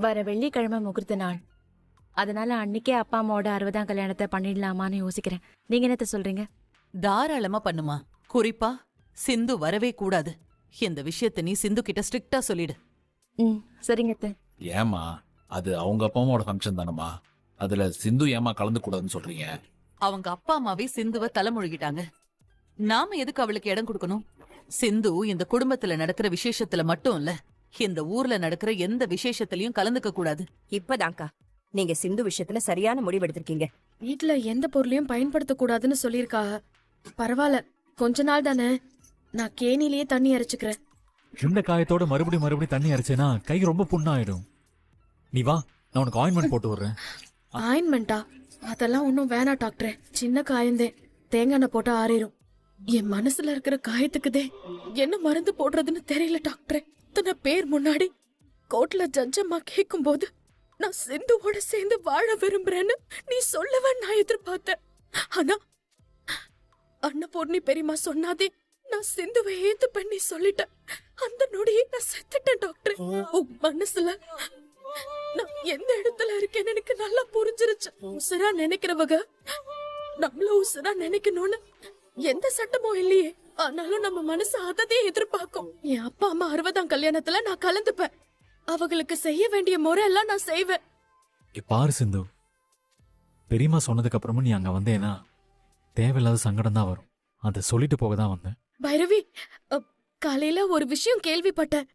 வர வெள்ளிக்கிழமை முகூர்த்த நாள். அதனால அன்னைக்கே அப்பா அம்மாவோட 60ஆம் கல்யாணத்தை பண்ணிடலாமான்னு யோசிக்கிறேன். நீங்க என்னத்த சொல்றீங்க? தாராளமா பண்ணுமா. குறிப்பா சிந்து வரவே கூடாது. இந்த விஷயத்த நீ சிந்து கிட்ட ஸ்ட்ரிக்டா சொல்லிடு. சரிங்க அத்தை. ஏமா, அது அவங்க அப்பா அம்மாவோட ஃபங்க்ஷன் தானம்மா. அதுல சிந்து ஏமா கலந்து கூடாதுன்னு சொல்றீங்க? அவங்க அப்பா அம்மாவே சிந்துவ தலைமொழிகிட்டாங்க. நாம எதுக்கு அவளுக்கு இடம் கொடுக்கணும்? சிந்து இந்த குடும்பத்துல நடக்கிற விசேஷத்துல மட்டும் இல்ல, இந்த ஊர்ல நடக்கிற எந்த விசேஷத்திலயும் கலந்துக்க கூடாது. இப்பதான்க்கா நீங்க சிந்து விஷயத்துல சரியான முடிவு எடுத்திருக்கீங்க. வீட்டுல எந்த பொருளையும் பயன்படுத்த கூடாதுன்னு சொல்லிருக்காங்க. பரவாயில்ல, கொஞ்ச நாள் தானே, நான் கேணிலேயே தண்ணி அரைச்சுக்கிறேன். இந்த காயத்தோட மறுபடியும் தண்ணி அரைச்சேனா கை ரொம்ப புண்ணாயிடும். நீ வா, நான் உனக்கு ஆயின்மெண்ட் போட்டு விடுறேன். ஆயின்மெண்டா? அதெல்லாம் ஒன்னும் வேணாம் டாக்டரே, சின்ன காயந்தே, தேங்காய் எண்ணெய் போட்டா ஆறிடும். என் மனசுல இருக்கிற காயத்துக்குதே என்ன மருந்து போடுறதுன்னு தெரியல டாக்டரே. இத்தனை பேர் முன்னாடி கோர்ட்ல ஜட்ஜம்மா கேட்கும் போது நான் சிந்துவோட சேர்ந்து வாழ விரும்புறேன்னு நீ சொல்லவே நான் எதிர்பார்த்தேன். ஆனா அன்னபூர்ணி பெரியம்மா சொன்னாதே நான் சிந்துவை ஏத்து பண்ணி சொல்லிட்டேன். அந்த நொடியே நான் செத்துட்டேன் டாக்டர். உன் மனசுல நான் எந்த இடத்துல இருக்கேன்னு எனக்கு நல்லா புரிஞ்சிருச்சு. உசுரா நினைக்கிறவங்க நம்மள உசுரா நினைக்கணும்னு எந்த சட்டமும் இல்லையே. ஆனாலும் நம்ம மனசு அததே எதிர்பார்க்கும். என் அப்பா அம்மா 60ஆம் கல்யாணத்துல நான் கலந்துப்பேன். அவங்களுக்கு செய்ய வேண்டிய முறை எல்லாம் நான் செய்வேன். பாரு சிந்து, பெரியம்மா சொன்னதுக்கு அப்புறமும் நீ அங்க வந்தேனா தேவையில்லாத சங்கடம் தான் வரும். அதை சொல்லிட்டு போக தான் வந்தேன். பைரவி, காலையில ஒரு விஷயம் கேள்விப்பட்டேன்.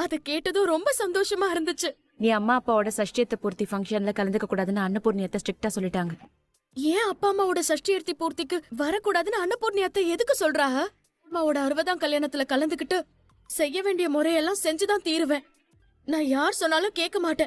அதை கேட்டதும் ரொம்ப சந்தோஷமா இருந்துச்சு. நீ அம்மா அப்பாவோட சஷ்டியத்தை பூர்த்தி ஃபங்க்ஷன்ல கலந்துக்க கூடாதுன்னு அன்னபூர்ணியத்தை ஸ்ட்ரிக்டா சொல்லிட்டாங்க. ஏன் அப்பா அம்மாவோட சஷ்டியர்த்தி பூர்த்திக்கு வரக்கூடாதுன்னு அன்னபூர்ணி அத்தை எதுக்கு சொல்றாங்க? அம்மாவோட 60ஆம் கல்யாணத்துல கலந்துக்கிட்டு செய்ய வேண்டிய முறையெல்லாம் செஞ்சுதான் தீருவேன். நான் யார் சொன்னாலும் கேட்க மாட்டேன்.